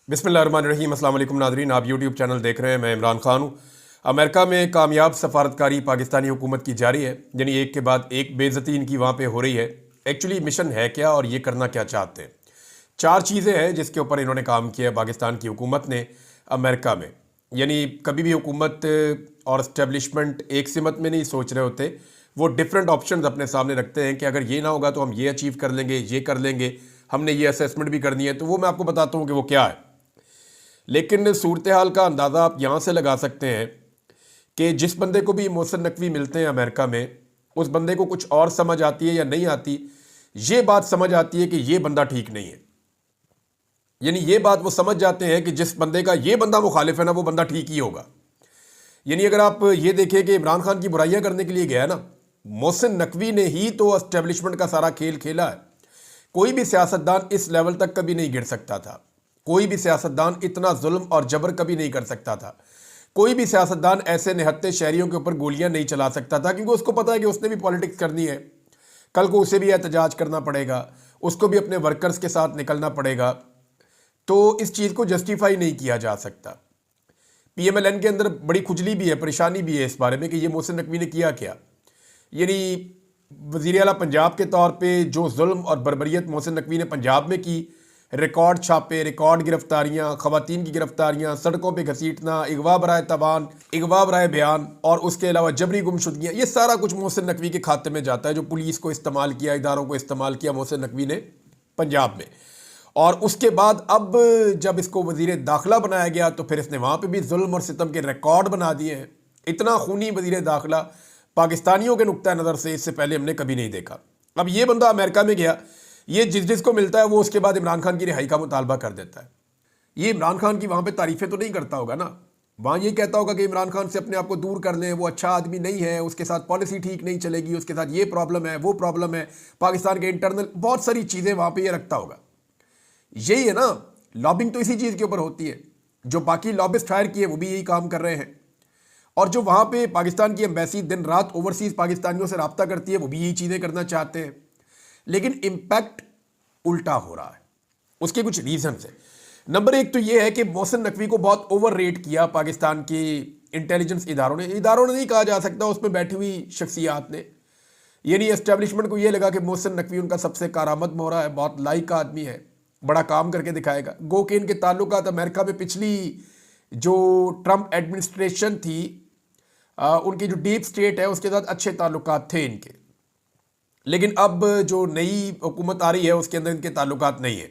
बिस्मिल्लाहिर्रहमानिर्रहीम। अस्सलाम वालेकुम नाज़रीन, आप यूट्यूब चैनल देख रहे हैं। मैं इमरान खान हूँ। अमेरिका में कामयाब सफारतकारी पाकिस्तानी हुकूमत की जारी है, यानी एक के बाद एक बेइज्जती इनकी वहाँ पे हो रही है। एक्चुअली मिशन है क्या और ये करना क्या चाहते हैं? चार चीज़ें हैं जिसके ऊपर इन्होंने काम किया है पाकिस्तान की हुकूमत ने अमेरिका में। यानी कभी भी हुकूमत और इस्टेब्लिशमेंट एक सिमत में नहीं सोच रहे होते, वो डिफरेंट ऑप्शंस अपने सामने रखते हैं कि अगर ये ना होगा तो हम ये अचीव कर लेंगे, ये कर लेंगे, हमने ये असेसमेंट भी करनी है। तो वो मैं आपको बताता हूँ कि वो क्या है। लेकिन सूरत हाल का अंदाज़ा आप यहाँ से लगा सकते हैं कि जिस बंदे को भी मोहसिन नकवी मिलते हैं अमेरिका में, उस बंदे को कुछ और समझ आती है या नहीं आती। ये बात समझ आती है कि ये बंदा ठीक नहीं है। यानी ये बात वो समझ जाते हैं कि जिस बंदे का ये बंदा मुखालिफ है ना, वो बंदा ठीक ही होगा। यानी अगर आप ये देखें कि इमरान खान की बुराइयां करने के लिए गया ना, मोहसिन नकवी ने ही तो एस्टेब्लिशमेंट का सारा खेल खेला है। कोई भी सियासतदान इस लेवल तक कभी नहीं गिर सकता था। कोई भी सियासतदान इतना जुल्म और जबर कभी नहीं कर सकता था। कोई भी सियासतदान ऐसे निहत्ते शहरियों के ऊपर गोलियां नहीं चला सकता था, क्योंकि उसको पता है कि उसने भी पॉलिटिक्स करनी है। कल को उसे भी एहतजाज करना पड़ेगा, उसको भी अपने वर्कर्स के साथ निकलना पड़ेगा। तो इस चीज़ को जस्टिफाई नहीं किया जा सकता। पीएमएलएन के अंदर बड़ी खुजली भी है, परेशानी भी है इस बारे में कि ये मोहसिन नकवी ने किया क्या। यानी वज़ीर आला पंजाब के तौर पे जो जुल्म और बर्बरियत मोहसिन नकवी ने पंजाब में की, रिकॉर्ड छापे, रिकॉर्ड गिरफ्तारियां, खवातीन की गिरफ्तारियां, सड़कों पे घसीटना, अगवा बराए तबान, अगवा बराए बयान और उसके अलावा जबरी गुमशुदगियाँ, ये सारा कुछ मोहसिन नकवी के खाते में जाता है। जो पुलिस को इस्तेमाल किया, इदारों को इस्तेमाल किया मोहसिन नकवी ने पंजाब में। और उसके बाद अब जब इसको वज़ीर दाखिला बनाया गया तो फिर इसने वहाँ पर भी जुल्म और सितम के रिकॉर्ड बना दिए हैं। इतना खूनी वज़ीर दाखिला पाकिस्तानियों के नुक्ता नज़र से इससे पहले हमने कभी नहीं देखा। अब ये बंदा अमेरिका में गया, ये जिस जिसको मिलता है वो उसके बाद इमरान खान की रिहाई का मुतालबा कर देता है। ये इमरान खान की वहाँ पे तारीफें तो नहीं करता होगा ना, वहाँ ये कहता होगा कि इमरान खान से अपने आप को दूर कर लें, वो अच्छा आदमी नहीं है, उसके साथ पॉलिसी ठीक नहीं चलेगी, उसके साथ ये प्रॉब्लम है, वो प्रॉब्लम है, पाकिस्तान के इंटरनल बहुत सारी चीज़ें वहाँ पर ये रखता होगा। यही है ना, लॉबिंग तो इसी चीज़ के ऊपर होती है। जो बाकी लॉबिस्ट हायर किए वो भी यही काम कर रहे हैं, और जो वहाँ पे पाकिस्तान की एम्बेसी दिन रात ओवरसीज़ पाकिस्तानियों से रब्ता करती है वो भी यही चीज़ें करना चाहते हैं। लेकिन इम्पैक्ट उल्टा हो रहा है। उसके कुछ रीजन है। नंबर एक तो ये है कि मोहसिन नकवी को बहुत ओवर रेट किया पाकिस्तान की इंटेलिजेंस इदारों ने नहीं कहा जा सकता, उसमें बैठी हुई शख्सियात ने। यानी एस्टेब्लिशमेंट को ये लगा कि मोहसिन नकवी उनका सबसे कारामद मोहरा है, बहुत लाइक आदमी है, बड़ा काम करके दिखाएगा। गो के इनके ताल्लुकात अमेरिका में पिछली जो ट्रंप एडमिनिस्ट्रेशन थी, उनकी जो डीप स्टेट है उसके साथ अच्छे ताल्लुकात थे इनके। लेकिन अब जो नई हुकूमत आ रही है उसके अंदर इनके ताल्लुकात नहीं है।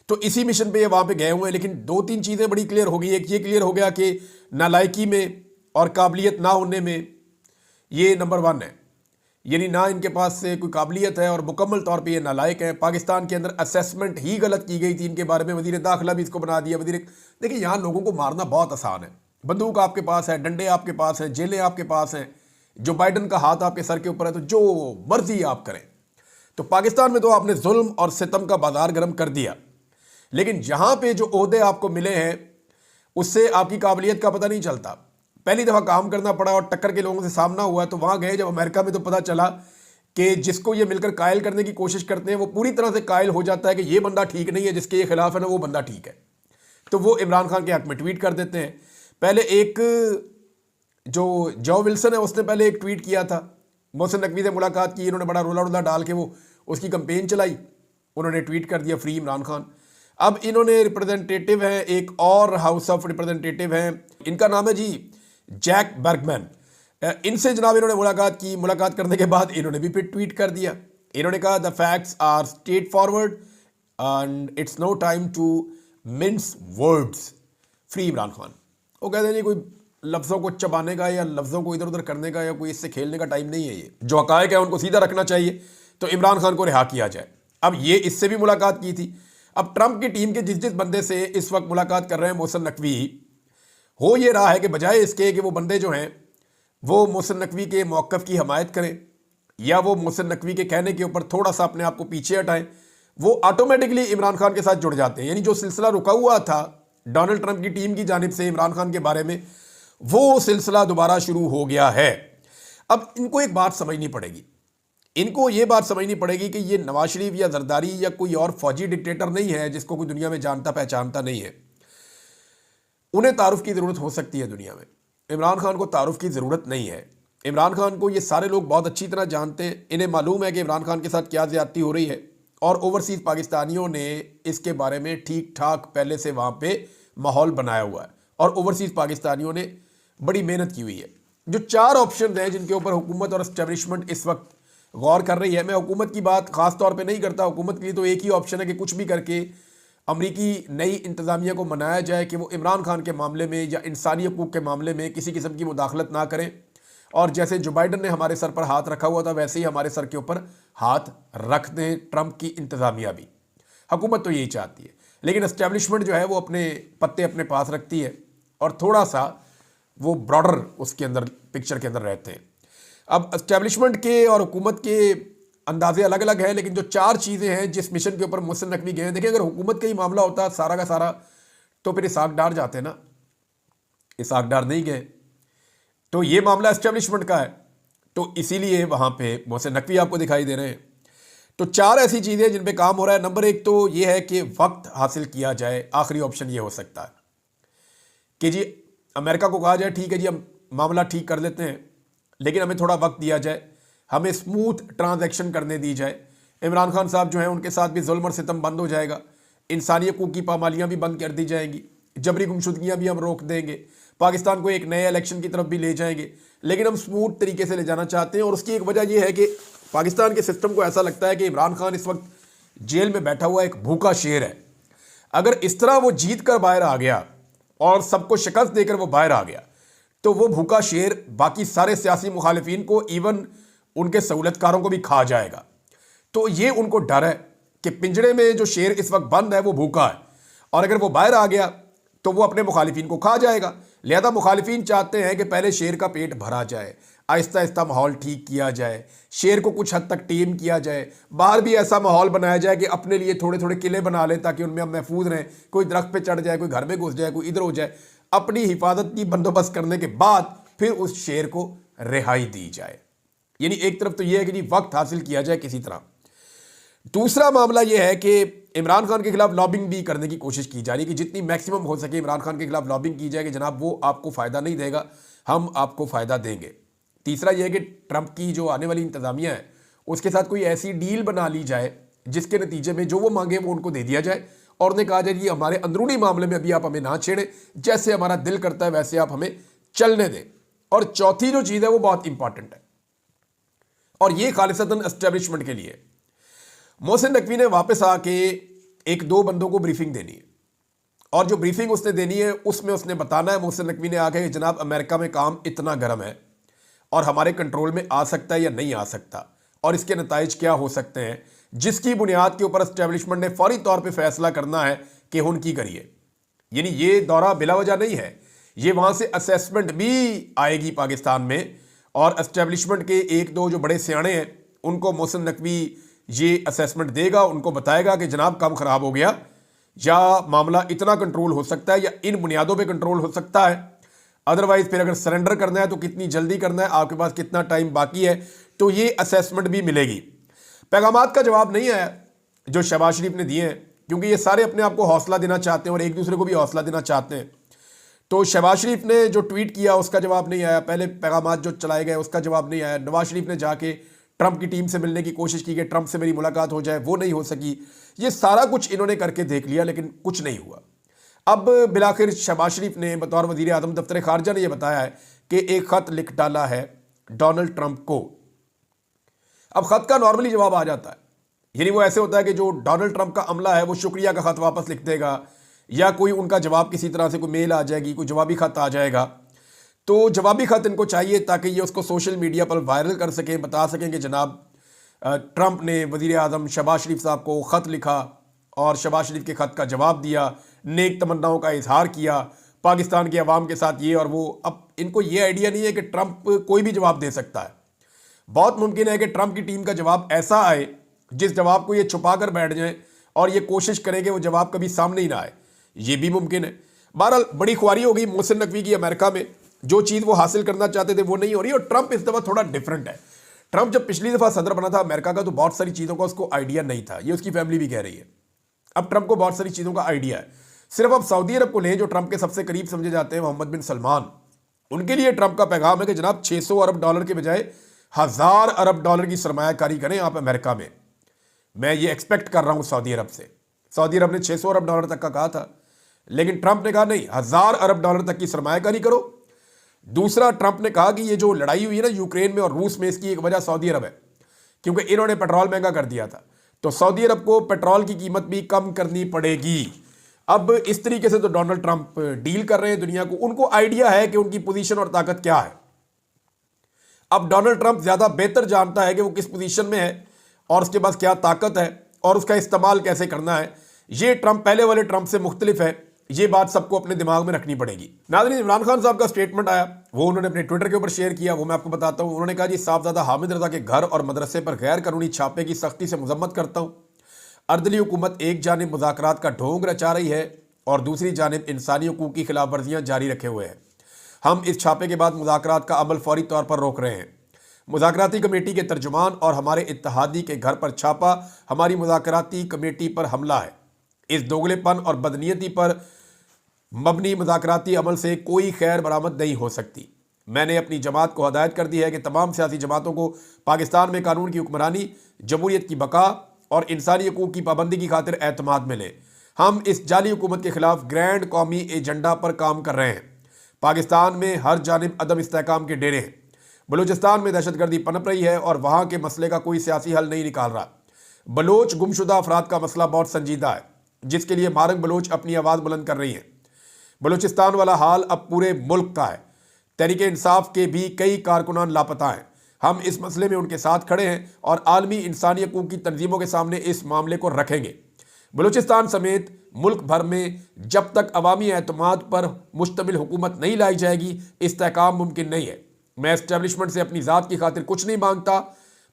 तो इसी मिशन पे ये वहाँ पे गए हुए हैं। लेकिन दो तीन चीज़ें बड़ी क्लियर हो गई। एक ये क्लियर हो गया कि नालायकी में और काबिलियत ना होने में ये नंबर वन है। यानी ना इनके पास से कोई काबिलियत है और मुकम्मल तौर पे ये नालायक है। पाकिस्तान के अंदर असेसमेंट ही गलत की गई थी इनके बारे में, वज़ीर दाखिला भी इसको बना दिया वज़ीर। देखिए, यहाँ लोगों को मारना बहुत आसान है। बंदूक आपके पास है, डंडे आपके पास हैं, जेलें आपके पास हैं, जो बाइडन का हाथ आपके सर के ऊपर है, तो जो मर्जी आप करें। तो पाकिस्तान में तो आपने जुल्म और सितम का बाजार गर्म कर दिया। लेकिन जहां पे जो ओहदे आपको मिले हैं उससे आपकी काबिलियत का पता नहीं चलता। पहली दफ़ा काम करना पड़ा और टक्कर के लोगों से सामना हुआ, तो वहां गए जब अमेरिका में, तो पता चला कि जिसको ये मिलकर कायल करने की कोशिश करते हैं वो पूरी तरह से कायल हो जाता है कि ये बंदा ठीक नहीं है, जिसके ये खिलाफ है ना वो बंदा ठीक है। तो वो इमरान खान के हक में ट्वीट कर देते हैं। पहले एक जो विल्सन है उसने पहले एक ट्वीट किया था, मोहसिन नकवी से मुलाकात की, इन्होंने बड़ा रोला डाल के वो उसकी कंपेन चलाई, उन्होंने ट्वीट कर दिया फ्री इमरान खान। अब इन्होंने रिप्रेजेंटेटिव हैं, एक और हाउस ऑफ रिप्रेजेंटेटिव हैं, इनका नाम है जी जैक बर्गमैन। इनसे जनाब इन्होंने मुलाकात की। मुलाकात करने के बाद इन्होंने भी फिर ट्वीट कर दिया। इन्होंने कहा the facts are straightforward and it's no time to mince words. Free Imran Khan. वो कहते हैं जी कोई लफ्ज़ों को चबाने का या लफ्ज़ों को इधर उधर करने का या कोई इससे खेलने का टाइम नहीं है। ये जो हकायक है उनको सीधा रखना चाहिए, तो इमरान खान को रिहा किया जाए। अब ये इससे भी मुलाकात की थी। अब ट्रंप की टीम के जिस जिस बंदे से इस वक्त मुलाकात कर रहे हैं मोहसिन नकवी, हो ये रहा है कि बजाय इसके कि वो बंदे जो हैं वो मोहसिन नकवी के मौक़िफ़ की हमायत करें या वो मोहसिन नकवी के कहने के ऊपर थोड़ा सा अपने आप को पीछे हटाएं, वो ऑटोमेटिकली इमरान खान के साथ जुड़ जाते हैं। यानी जो सिलसिला रुका हुआ था डोनाल्ड ट्रंप की टीम की जानिब से इमरान खान के बारे में, वो सिलसिला दोबारा शुरू हो गया है। अब इनको एक बात समझनी पड़ेगी, इनको ये बात समझनी पड़ेगी कि ये नवाज शरीफ या जरदारी या कोई और फौजी डिक्टेटर नहीं है जिसको कोई दुनिया में जानता पहचानता नहीं है। उन्हें तारुफ की ज़रूरत हो सकती है दुनिया में। इमरान खान को तारुफ की ज़रूरत नहीं है। इमरान खान को ये सारे लोग बहुत अच्छी तरह जानते हैं। इन्हें मालूम है कि इमरान खान के साथ क्या ज़्यादती हो रही है, और ओवरसीज़ पाकिस्तानियों ने इसके बारे में ठीक ठाक पहले से वहाँ पे माहौल बनाया हुआ है, और ओवरसीज़ पाकिस्तानियों ने बड़ी मेहनत की हुई है। जो 4 ऑप्शन हैं जिनके ऊपर हुकूमत और एस्टेब्लिशमेंट इस वक्त गौर कर रही है, मैं हुकूमत की बात ख़ास तौर पे नहीं करता। हुकूमत के लिए तो एक ही ऑप्शन है कि कुछ भी करके अमरीकी नई इंतज़ामिया को मनाया जाए कि वो इमरान खान के मामले में या इंसानी हकूक़ के मामले में किसी किस्म की मुदाखलत ना करें, और जैसे जो बाइडन ने हमारे सर पर हाथ रखा हुआ था वैसे ही हमारे सर के ऊपर हाथ रख दें ट्रंप की इंतज़ामिया भी। हुकूमत तो यही चाहती है, लेकिन एस्टेब्लिशमेंट जो है वो अपने पत्ते अपने पास रखती है, और थोड़ा सा वो ब्रॉडर उसके अंदर पिक्चर के अंदर रहते हैं। अब एस्टेब्लिशमेंट के और हुकूमत के अंदाजे अलग अलग हैं, लेकिन जो 4 चीज़ें हैं जिस मिशन के ऊपर मोहसिन नकवी गए हैं, देखिए अगर हुकूमत का ही मामला होता सारा का सारा तो फिर इसहाक डार जाते ना, इसहाक डार नहीं गए, तो ये मामला एस्टेब्लिशमेंट का है, तो इसीलिए वहाँ पे मोहसिन नकवी आपको दिखाई दे रहे हैं। तो 4 ऐसी चीज़ें जिन पे काम हो रहा है। नंबर 1 तो ये है कि वक्त हासिल किया जाए। आखिरी ऑप्शन ये हो सकता है कि जी अमेरिका को कहा जाए ठीक है जी हम मामला ठीक कर लेते हैं, लेकिन हमें थोड़ा वक्त दिया जाए, हमें स्मूथ ट्रांजैक्शन करने दी जाए। इमरान खान साहब जो हैं उनके साथ भी जुल्म और सितम बंद हो जाएगा, इंसानी हकूक़ की पामालियाँ भी बंद कर दी जाएंगी, जबरी गुमशुदगियाँ भी हम रोक देंगे, पाकिस्तान को एक नए इलेक्शन की तरफ भी ले जाएंगे। लेकिन हम स्मूथ तरीके से ले जाना चाहते हैं, और उसकी एक वजह यह है कि पाकिस्तान के सिस्टम को ऐसा लगता है कि इमरान खान इस वक्त जेल में बैठा हुआ एक भूखा शेर है। अगर इस तरह वो जीत कर बाहर आ गया और सबको शिकस्त देकर वो बाहर आ गया, तो वो भूखा शेर बाकी सारे सियासी मुखालिफिन को, इवन उनके सहूलतकारों को भी खा जाएगा। तो ये उनको डर है कि पिंजरे में जो शेर इस वक्त बंद है वो भूखा है, और अगर वो बाहर आ गया तो वो अपने मुखालिफिन को खा जाएगा। लिहाजा मुखालिफिन चाहते हैं कि पहले शेर का पेट भरा जाए, आहिस्ता आहिस्ता माहौल ठीक किया जाए, शेर को कुछ हद तक टेम किया जाए, बाहर भी ऐसा माहौल बनाया जाए कि अपने लिए थोड़े थोड़े किले बना लें ताकि उनमें हम महफूज रहें। कोई दरख्त पे चढ़ जाए, कोई घर में घुस जाए, कोई इधर हो जाए, अपनी हिफाजत की बंदोबस्त करने के बाद फिर उस शेर को रिहाई दी जाए। यानी एक तरफ तो यह है कि जी वक्त हासिल किया जाए किसी तरह। दूसरा मामला यह है कि इमरान खान के खिलाफ लॉबिंग भी करने की कोशिश की जा रही है कि जितनी मैक्सिमम हो सके इमरान खान के खिलाफ लॉबिंग की जाए कि जनाब वो आपको फ़ायदा नहीं देगा, हम आपको फ़ायदा देंगे। तीसरा यह है कि ट्रंप की जो आने वाली इंतज़ामिया है उसके साथ कोई ऐसी डील बना ली जाए जिसके नतीजे में जो वो मांगे वो उनको दे दिया जाए, और उन्हें कहा जाए कि हमारे अंदरूनी मामले में अभी आप हमें ना छेड़ें, जैसे हमारा दिल करता है वैसे आप हमें चलने दें। और चौथी जो चीज़ है वो बहुत इंपॉर्टेंट है, और ये खालिसतन एस्टेब्लिशमेंट के लिए मोहसिन नकवी ने वापस आके 1-2 बंदों को ब्रीफिंग देनी है, और जो ब्रीफिंग उसने देनी है उसमें उसने बताना है, मोहसिन नकवी ने आके कि जनाब अमेरिका में काम इतना गर्म है और हमारे कंट्रोल में आ सकता है या नहीं आ सकता, और इसके नताइज क्या हो सकते हैं, जिसकी बुनियाद के ऊपर एस्टेब्लिशमेंट ने फौरी तौर पर फैसला करना है कि हुन की करिए। यानी ये दौरा बिला वजह नहीं है, ये वहाँ से असेसमेंट भी आएगी पाकिस्तान में, और एस्टेब्लिशमेंट के 1-2 जो बड़े सियाणे हैं उनको मोहसिन नकवी ये असेसमेंट देगा, उनको बताएगा कि जनाब काम खराब हो गया, या मामला इतना कंट्रोल हो सकता है या इन बुनियादों पे कंट्रोल हो सकता है, अदरवाइज फिर अगर सरेंडर करना है तो कितनी जल्दी करना है, आपके पास कितना टाइम बाकी है, तो ये असेसमेंट भी मिलेगी। पैगामात का जवाब नहीं आया जो शहबाज शरीफ ने दिए हैं, क्योंकि ये सारे अपने आप को हौसला देना चाहते हैं और एक दूसरे को भी हौसला देना चाहते हैं। तो शहबाज शरीफ ने जो ट्वीट किया उसका जवाब नहीं आया, पहले पैगामात जो चलाए गए उसका जवाब नहीं आया। नवाज शरीफ ने जाके ट्रंप की टीम से मिलने की कोशिश की कि ट्रंप से मेरी मुलाकात हो जाए, वो नहीं हो सकी। ये सारा कुछ इन्होंने करके देख लिया लेकिन कुछ नहीं हुआ। अब बिलाखिर शहबाज शरीफ ने बतौर वज़ीर आज़म दफ्तर खारजा ने यह बताया है कि एक ख़त लिख डाला है डोनाल्ड ट्रंप को। अब ख़त का नॉर्मली जवाब आ जाता है, यानी वो ऐसे होता है कि जो डोनाल्ड ट्रंप का अमला है वो शुक्रिया का ख़त वापस लिख देगा, या कोई उनका जवाब किसी तरह से कोई मेल आ जाएगी, कोई जवाबी ख़त आ जाएगा। तो जवाबी ख़त इनको चाहिए ताकि ये उसको सोशल मीडिया पर वायरल कर सकें, बता सकें कि जनाब ट्रंप ने वज़ीर आज़म शहबाज शरीफ साहब को ख़त लिखा और शहबाज शरीफ के ख़त का जवाब दिया, नेक तमन्नाओं का इजहार किया पाकिस्तान के अवाम के साथ ये और वो। अब इनको ये आइडिया नहीं है कि ट्रंप कोई भी जवाब दे सकता है। बहुत मुमकिन है कि ट्रंप की टीम का जवाब ऐसा आए जिस जवाब को ये छुपा कर बैठ जाएं और ये कोशिश करें कि वो जवाब कभी सामने ही ना आए, ये भी मुमकिन है। बहरहाल बड़ी ख्वारी हो गई मोहसिन नकवी की अमेरिका में, जो चीज़ वो हासिल करना चाहते थे वो नहीं हो रही। और ट्रंप इस दफ़ा थोड़ा डिफरेंट है। ट्रंप जब पिछली दफ़ा सदर बना था अमेरिका का तो बहुत सारी चीज़ों का उसको आइडिया नहीं था, ये उसकी फैमिली भी कह रही है। अब ट्रंप को बहुत सारी चीज़ों का आइडिया है। सिर्फ अब सऊदी अरब को लें, जो ट्रंप के सबसे करीब समझे जाते हैं, मोहम्मद बिन सलमान। उनके लिए ट्रंप का पैगाम है कि जनाब 600 अरब डॉलर के बजाय 1000 अरब डॉलर की सरमायाकारी करें आप अमेरिका में। मैं ये एक्सपेक्ट कर रहा हूं सऊदी अरब से। सऊदी अरब ने 600 अरब डॉलर तक का कहा था, लेकिन ट्रंप ने कहा नहीं, 1000 अरब डॉलर तक की सरमायाकारी करो। दूसरा, ट्रंप ने कहा कि ये जो लड़ाई हुई है ना यूक्रेन में और रूस में, इसकी एक वजह सऊदी अरब है, क्योंकि इन्होंने पेट्रोल महंगा कर दिया था। तो सऊदी अरब को पेट्रोल की कीमत भी कम करनी पड़ेगी। अब इस तरीके से तो डोनाल्ड ट्रंप डील कर रहे हैं दुनिया को। उनको आइडिया है कि उनकी पोजीशन और ताकत क्या है। अब डोनाल्ड ट्रंप ज्यादा बेहतर जानता है कि वो किस पोजीशन में है और उसके पास क्या ताकत है और उसका इस्तेमाल कैसे करना है। ये ट्रंप पहले वाले ट्रंप से मुख्तलिफ है, ये बात सबको अपने दिमाग में रखनी पड़ेगी। नाज़रीन, इमरान खान साहब का स्टेटमेंट आया, वो उन्होंने अपने ट्विटर के ऊपर शेयर किया, वो मैं आपको बताता हूं। उन्होंने कहा जी, साहबजादा हामिद रजा के घर और मदरसे पर गैर कानूनी छापे की सख्ती से मजम्मत करता हूं। अर्दली हुकूमत एक जानिब मुज़ाकरात का ढोंग रचा रही है और दूसरी जानिब इंसानी हकूक़ की खिलाफ वर्जियाँ जारी रखे हुए हैं। हम इस छापे के बाद मुज़ाकरात का अमल फौरी तौर पर रोक रहे हैं। मुज़ाकराती कमेटी के तर्जुमान और हमारे इत्तेहादी के घर पर छापा हमारी मुज़ाकराती कमेटी पर हमला है। इस दोगलेपन और बदनीयती पर मबनी मुज़ाकराती अमल से कोई खैर बरामद नहीं हो सकती। मैंने अपनी जमात को हदायत कर दी है कि तमाम सियासी जमातों को पाकिस्तान में कानून की हुक्मरानी, जमहूरियत की बका और इंसानी हकूक़ की पाबंदी की खातिर एतमाद में लें। हम इस जाली हुकूमत के खिलाफ ग्रैंड कौमी एजेंडा पर काम कर रहे हैं। पाकिस्तान में हर जानिब अदम इस्तेहकाम के डेरे हैं। बलूचिस्तान में दहशतगर्दी पनप रही है और वहाँ के मसले का कोई सियासी हल नहीं निकाल रहा। बलोच गुमशुदा अफराद का मसला बहुत संजीदा है, जिसके लिए मारंग बलोच अपनी आवाज़ बुलंद कर रही है। बलूचिस्तान वाला हाल अब पूरे मुल्क का है। तहरीक इंसाफ के भी कई कारकुनान लापता हैं। हम इस मसले में उनके साथ खड़े हैं और आलमी इंसानी हकूक़ की तंजीमों के सामने इस मामले को रखेंगे। बलूचिस्तान समेत मुल्क भर में जब तक अवामी एतमाद पर मुश्तमिल हुकूमत नहीं लाई जाएगी, इस्तेहकाम मुमकिन नहीं है। मैं एस्टेब्लिशमेंट से अपनी ज़ात की खातिर कुछ नहीं मांगता।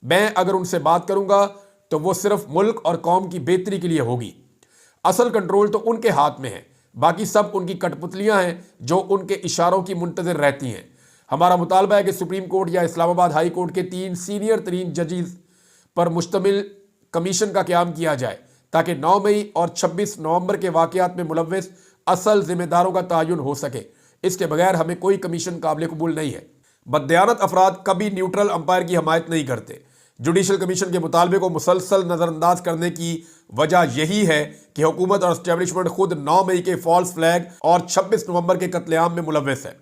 मैं अगर उनसे बात करूँगा तो वो सिर्फ मुल्क और कौम की बेहतरी के लिए होगी। असल कंट्रोल तो उनके हाथ में है, बाकी सब उनकी कठपुतलियां हैं जो उनके इशारों की मुंतज़िर रहती हैं। हमारा मुतालबा है कि सुप्रीम कोर्ट या इस्लामाबाद हाई कोर्ट के 3 सीनियर तरीन जजेस पर मुश्तमिल कमीशन का क़याम किया जाए, ताकि 9 मई और 26 नवंबर के वाक़यात में मुलव्वस असल जिम्मेदारों का तयन हो सके। इसके बगैर हमें कोई कमीशन काबिल कबूल नहीं है। बददयानत अफराद कभी न्यूट्रल अंपायर की हमायत नहीं करते। जुडिशल कमीशन के मुतालबे को मुसलसल नज़रअंदाज करने की वजह यही है कि हुकूमत और एस्टेब्लिशमेंट खुद 9 मई के फॉल्स फ्लैग और 26 नवंबर के कत्लेआम में मुलव्वस है।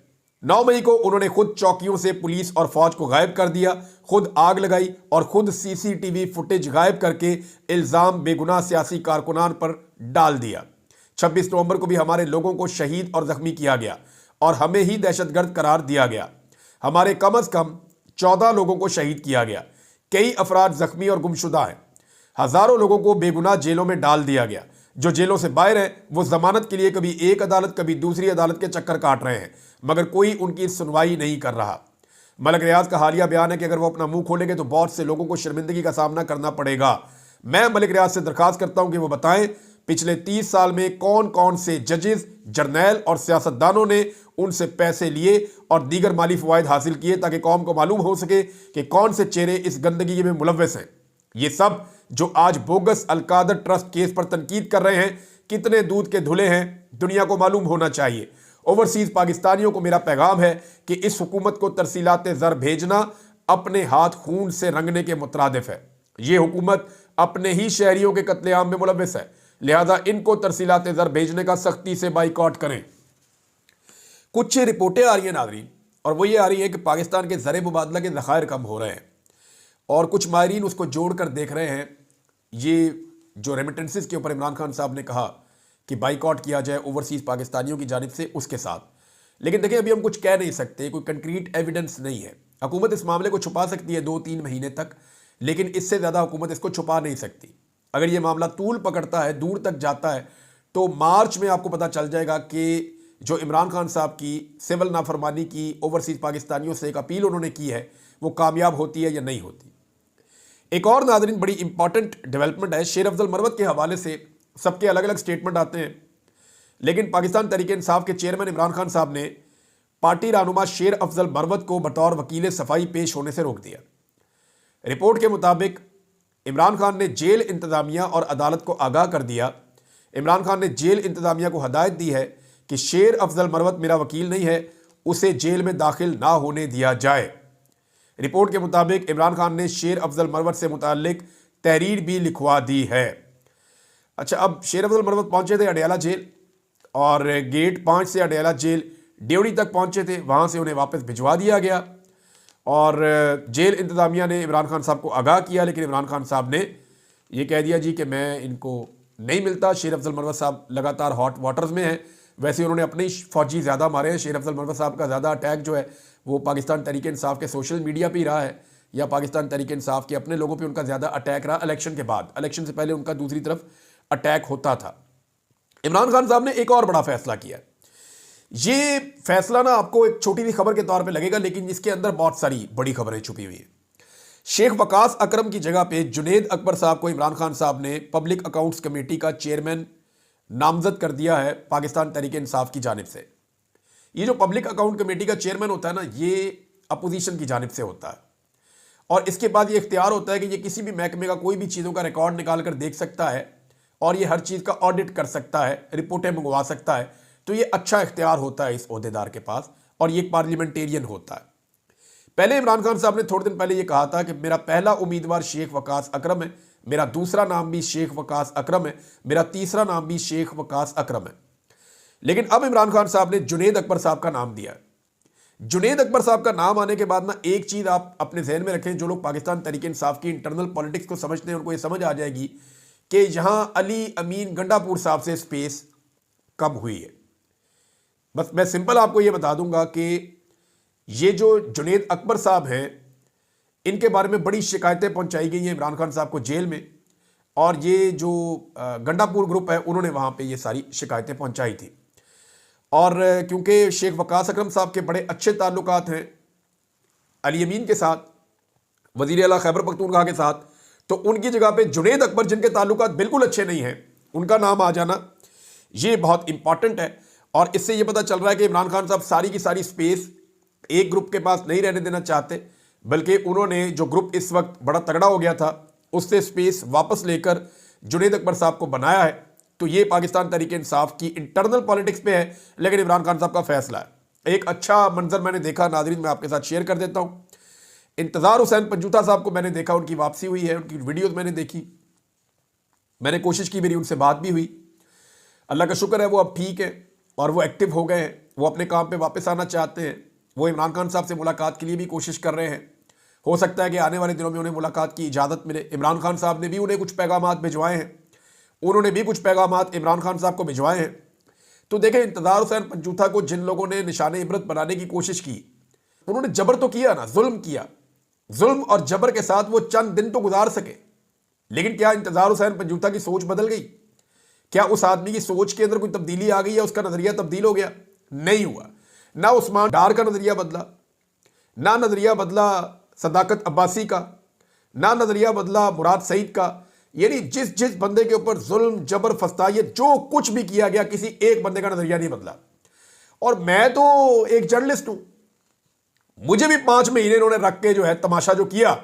9 मई को उन्होंने खुद चौकियों से पुलिस और फौज को गायब कर दिया, खुद आग लगाई और खुद CCTV फुटेज गायब करके इल्ज़ाम बेगुनाह सियासी कारकुनान पर डाल दिया। 26 नवंबर को भी हमारे लोगों को शहीद और जख्मी किया गया और हमें ही दहशतगर्द करार दिया गया। हमारे कम अज़ कम 14 लोगों को शहीद किया गया। कई अफराद जख्मी और गुमशुदा हैं। हज़ारों लोगों को बेगुनाह जेलों में डाल दिया गया। जो जेलों से बाहर हैं वो जमानत के लिए कभी एक अदालत कभी दूसरी अदालत के चक्कर काट रहे हैं, मगर कोई उनकी सुनवाई नहीं कर रहा। मलिक रियाज का हालिया बयान है कि अगर वो अपना मुंह खोलेंगे तो बहुत से लोगों को शर्मिंदगी का सामना करना पड़ेगा। मैं मलिक रियाज से दरखास्त करता हूं कि वो बताएं पिछले 30 साल में कौन कौन से जजेस, जर्नैल और सियासतदानों ने उनसे पैसे लिए और दीगर माली फवायद हासिल किए, ताकि कौम को मालूम हो सके कि कौन से चेहरे इस गंदगी में मुलव्वस हैं। ये सब जो आज बोगस अलकादर ट्रस्ट केस पर तनकीद कर रहे हैं, कितने दूध के धुले हैं, दुनिया को मालूम होना चाहिए। ओवरसीज पाकिस्तानियों को मेरा पैगाम है कि इस हुकूमत को तरसीलात ज़र भेजना अपने हाथ खून से रंगने के मुतरादिफ है। ये हुकूमत अपने ही शहरियों के कत्लेआम में मुलव्वस है, लिहाजा इनको तरसीलात ज़र भेजने का सख्ती से बाइकआउट करें। कुछ रिपोर्टें आ रही हैं नाज़रीन, और वो ये आ रही है कि पाकिस्तान के ज़र मुबादला के ज़खायर कम हो रहे हैं और कुछ माहिरीन उसको जोड़ कर देख रहे हैं। ये जो रेमिटेंसेस के ऊपर इमरान खान साहब ने कहा कि बाइकआउट किया जाए ओवरसीज़ पाकिस्तानियों की जानिब से, उसके साथ। लेकिन देखिए, अभी हम कुछ कह नहीं सकते, कोई कंक्रीट एविडेंस नहीं है। हुकूमत इस मामले को छुपा सकती है 2-3 महीने तक, लेकिन इससे ज़्यादा हुकूमत इसको छुपा नहीं सकती। अगर ये मामला तूल पकड़ता है, दूर तक जाता है, तो मार्च में आपको पता चल जाएगा कि जो इमरान खान साहब की सिविल नाफरमानी की ओवरसीज़ पाकिस्तानियों से एक अपील उन्होंने की है, वो कामयाब होती है या नहीं होती। एक और नाज़रीन बड़ी इंपॉर्टेंट डेवलपमेंट है। शेर अफजल मरवत के हवाले से सबके अलग अलग स्टेटमेंट आते हैं, लेकिन पाकिस्तान तहरीक इंसाफ के चेयरमैन इमरान खान साहब ने पार्टी रहनुमा शेर अफजल मरवत को बतौर वकील सफाई पेश होने से रोक दिया। रिपोर्ट के मुताबिक इमरान खान ने जेल इंतज़ामिया और अदालत को आगाह कर दिया। इमरान खान ने जेल इंतजामिया को हदायत दी है कि शेर अफजल मरवत मेरा वकील नहीं है, उसे जेल में दाखिल ना होने दिया जाए। रिपोर्ट के मुताबिक इमरान खान ने शेर अफजल मरवत से मुतालिक तहरीर भी लिखवा दी है। अच्छा, अब शेर अफजल मरवत पहुंचे थे अडयाला जेल और गेट 5 से अडयाला जेल ड्योढ़ी तक पहुंचे थे, वहां से उन्हें वापस भिजवा दिया गया और जेल इंतजामिया ने इमरान खान साहब को आगाह किया, लेकिन इमरान खान साहब ने यह कह दिया जी कि मैं इनको नहीं मिलता। शेर अफजल मरवत साहब लगातार हॉट वाटर्स में हैं। वैसे उन्होंने अपने ही फौजी ज़्यादा मारे हैं। शेर अफजल मरवत साहब का ज़्यादा अटैक जो है वो पाकिस्तान तहरीक इंसाफ के सोशल मीडिया पे ही रहा है, या पाकिस्तान तहरीक इंसाफ के अपने लोगों पे उनका ज़्यादा अटैक रहा इलेक्शन के बाद। इलेक्शन से पहले उनका दूसरी तरफ अटैक होता था। इमरान खान साहब ने एक और बड़ा फैसला किया। ये फैसला ना आपको एक छोटी सी खबर के तौर पे लगेगा, लेकिन इसके अंदर बहुत सारी बड़ी खबरें छुपी हुई हैं। शेख वकास अकरम की जगह पे जुनेद अकबर साहब को इमरान खान साहब ने पब्लिक अकाउंट्स कमेटी का चेयरमैन नामजद कर दिया है पाकिस्तान तहरीक इंसाफ की जानिब से। ये जो पब्लिक अकाउंट कमेटी का चेयरमैन होता है ना, ये अपोजिशन की जानिब से होता है और इसके बाद ये इख्तियार होता है कि ये किसी भी महकमे का कोई भी चीज़ों का रिकॉर्ड निकाल कर देख सकता है और ये हर चीज़ का ऑडिट कर सकता है, रिपोर्टें मंगवा सकता है। तो ये अच्छा इख्तियार होता है इस ओहदेदार के पास और ये एक पार्लियामेंटेरियन होता है। पहले इमरान खान साहब ने थोड़े दिन पहले ये कहा था कि मेरा पहला उम्मीदवार शेख वकास अकरम है, मेरा दूसरा नाम भी शेख वकास अकरम है, मेरा तीसरा नाम भी शेख वकास अकरम है। लेकिन अब इमरान खान साहब ने जुनेद अकबर साहब का नाम दिया है। जुनेद अकबर साहब का नाम आने के बाद ना एक चीज़ आप अपने जहन में रखें, जो लोग पाकिस्तान तहरीक इंसाफ की इंटरनल पॉलिटिक्स को समझते हैं उनको ये समझ आ जाएगी कि यहाँ अली अमीन गंडापुर साहब से स्पेस कम हुई है। बस मैं सिंपल आपको ये बता दूंगा कि ये जो जुनेद अकबर साहब हैं, इनके बारे में बड़ी शिकायतें पहुंचाई गई हैं इमरान खान साहब को जेल में, और ये जो गंडापुर ग्रुप है उन्होंने वहाँ पे ये सारी शिकायतें पहुंचाई थी। और क्योंकि शेख वकास अकरम साहब के बड़े अच्छे ताल्लुकात हैं अली अमीन के साथ, वज़ीर आला खैबर पख्तूनख्वा के साथ, तो उनकी जगह पे जुनेद अकबर जिनके ताल्लुकात बिल्कुल अच्छे नहीं हैं, उनका नाम आ जाना ये बहुत इंपॉर्टेंट है। और इससे ये पता चल रहा है कि इमरान खान साहब सारी की सारी स्पेस एक ग्रुप के पास नहीं रहने देना चाहते, बल्कि उन्होंने जो ग्रुप इस वक्त बड़ा तगड़ा हो गया था उससे स्पेस वापस लेकर जुनेद अकबर साहब को बनाया है। तो ये पाकिस्तान तहरीक इंसाफ की इंटरनल पॉलिटिक्स पे है, लेकिन इमरान खान साहब का फैसला है। एक अच्छा मंजर मैंने देखा नाज़रीन, मैं आपके साथ शेयर कर देता हूँ। इंतज़ार हुसैन पंजूता साहब को मैंने देखा, उनकी वापसी हुई है, उनकी वीडियोज़ मैंने देखी, मैंने कोशिश की, मेरी उनसे बात भी हुई। अल्लाह का शुक्र है वो अब ठीक है और वो एक्टिव हो गए हैं, वो अपने काम पे वापस आना चाहते हैं। वो इमरान खान साहब से मुलाकात के लिए भी कोशिश कर रहे हैं। हो सकता है कि आने वाले दिनों में उन्हें मुलाकात की इजाज़त मिले। इमरान खान साहब ने भी उन्हें कुछ पैगामात भिजवाए हैं, उन्होंने भी कुछ पैगामात इमरान खान साहब को भिजवाए हैं। तो देखें, इंतज़ार हुसैन पंजूथा को जिन लोगों ने निशाने इबरत बनाने की कोशिश की, उन्होंने जबर तो किया ना, जुल्म किया। जुल्म और जबर के साथ वो चंद दिन तो गुजार सके, लेकिन क्या इंतज़ार हुसैन पंजूथा की सोच बदल गई? क्या उस आदमी की सोच के अंदर कोई तब्दीली आ गई या उसका नज़रिया तब्दील हो गया? नहीं हुआ। ना उस्मान डार का नज़रिया बदला, ना नज़रिया बदला सदाकत अब्बासी का, ना नज़रिया बदला मुराद सईद का। यानी जिस जिस बंदे के ऊपर जुल्म जबर फस्तायत जो कुछ भी किया गया, किसी एक बंदे का नज़रिया नहीं बदला। और मैं तो एक जर्नलिस्ट हूं, मुझे भी 5 महीने इन्होंने रख के जो है तमाशा जो किया,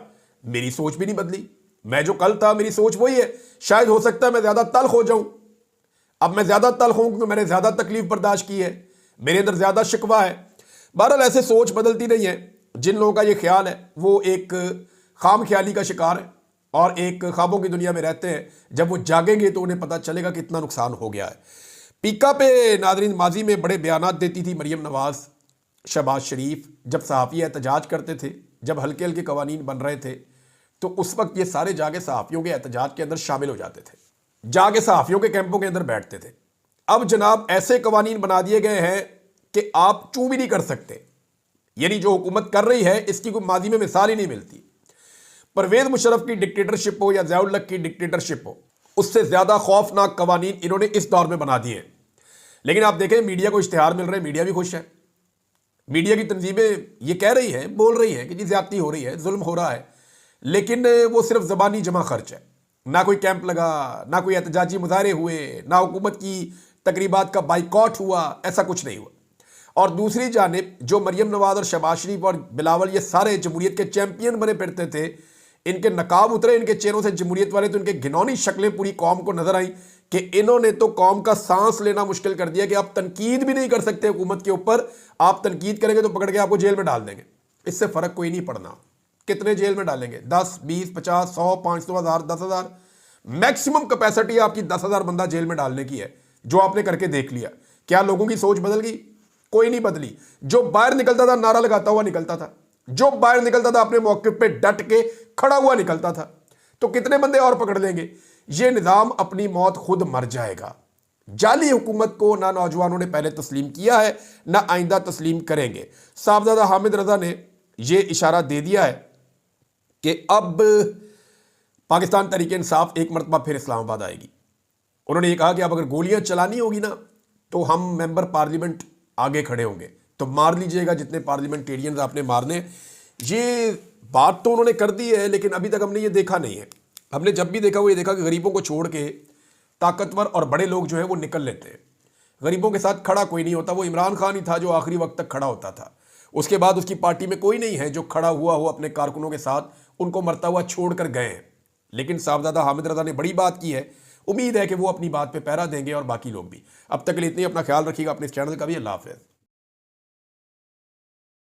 मेरी सोच भी नहीं बदली। मैं जो कल था मेरी सोच वही है। शायद हो सकता है मैं ज़्यादा तल्ख हो जाऊं, अब मैं ज़्यादा तल्ख हूं क्योंकि मैंने ज़्यादा तकलीफ बर्दाश्त की है, मेरे अंदर ज़्यादा शिकवा है। बहरहाल ऐसे सोच बदलती नहीं है। जिन लोगों का ये ख्याल है वो एक खाम ख्याली का शिकार है और एक ख्वाबों की दुनिया में रहते हैं। जब वो जागेंगे तो उन्हें पता चलेगा कितना नुकसान हो गया है। पीका पे नाज़रीन माजी में बड़े बयानात देती थी मरियम नवाज़, शहबाज शरीफ, जब सहाफ़ी एहतजाज करते थे, जब हल्के हल्के कवानीन बन रहे थे, तो उस वक्त ये सारे जाके सहाफ़ियों के एहतजाज के अंदर शामिल हो जाते थे, जाके सहाफ़ियों के कैंपों के अंदर बैठते थे। अब जनाब ऐसे कवानीन बना दिए गए हैं कि आप चू भी नहीं कर सकते। यानी जो हुकूमत कर रही है इसकी कोई माजी में मिसाल ही नहीं मिलती। परवेज मुशर्रफ की डिक्टेटरशिप हो या ज़ियाउल हक की डिक्टेटरशिप हो, उससे ज़्यादा खौफनाक कवानीन इन्होंने इस दौर में बना दिए। लेकिन आप देखें, मीडिया को इश्तिहार मिल रहे हैं, मीडिया भी खुश है। मीडिया की तंजीमें ये कह रही हैं, बोल रही हैं कि जी ज़्यादती हो रही है, जुल्म हो रहा है, लेकिन वो सिर्फ ज़बानी जमा खर्च है। ना कोई कैंप लगा, ना कोई एहतजाजी मुजाहरे हुए, ना हुकूमत की तकरीबात का बाइकॉट हुआ, ऐसा कुछ नहीं हुआ। और दूसरी जानिब जो मरियम नवाज और शहबाज शरीफ और बिलावल ये सारे जमहूरियत के चैंपियन बने फिरते थे, इनके नकाब उतरे इनके चेहरों से जमहूरियत वाले, तो इनके घिनौनी शक्लें पूरी कौम को नजर आई कि इन्होंने तो कौम का सांस लेना मुश्किल कर दिया कि आप तनकीद भी नहीं कर सकते हुकूमत के ऊपर। आप तनकीद करेंगे तो पकड़ के आपको जेल में डाल देंगे। इससे फर्क कोई नहीं पड़ना। कितने जेल में डालेंगे? 10, 20, 50, 100, 500, 1000, 10,000। मैक्सिमम कैपेसिटी आपकी 10,000 बंदा जेल में डालने की है, जो आपने करके देख लिया। क्या लोगों की सोच बदल गई? कोई नहीं बदली। जो बाहर निकलता था नारा लगाता हुआ निकलता था, जो बाहर निकलता था अपने मौके पे डट के खड़ा हुआ निकलता था। तो कितने बंदे और पकड़ लेंगे? ये निजाम अपनी मौत खुद मर जाएगा। जाली हुकूमत को ना नौजवानों ने पहले तस्लीम किया है, ना आइंदा तस्लीम करेंगे। साहबजादा हामिद रजा ने यह इशारा दे दिया है कि अब पाकिस्तान तहरीक इंसाफ एक मरतबा फिर इस्लामाबाद आएगी। उन्होंने ये कहा कि अब अगर गोलियां चलानी होगी ना तो हम मेंबर पार्लियामेंट आगे खड़े होंगे, तो मार लीजिएगा जितने पार्लियामेंटेरियंस आपने मारने। ये बात तो उन्होंने कर दी है, लेकिन अभी तक हमने ये देखा नहीं है। हमने जब भी देखा वो ये देखा कि गरीबों को छोड़ के ताकतवर और बड़े लोग जो है वो निकल लेते हैं। गरीबों के साथ खड़ा कोई नहीं होता। वो इमरान खान ही था जो आखिरी वक्त तक खड़ा होता था। उसके बाद उसकी पार्टी में कोई नहीं है जो खड़ा हुआ हो अपने कारकुनों के साथ, उनको मरता हुआ छोड़कर गए हैं। लेकिन साहबजादा हामिद रजा ने बड़ी बात की है। उम्मीद है कि वो अपनी बात पे पहरा देंगे और बाकी लोग भी। अब तक के लिए इतनी। अपना ख्याल रखिएगा, अपने इस चैनल का भी। अल्लाह हाफ़िज़।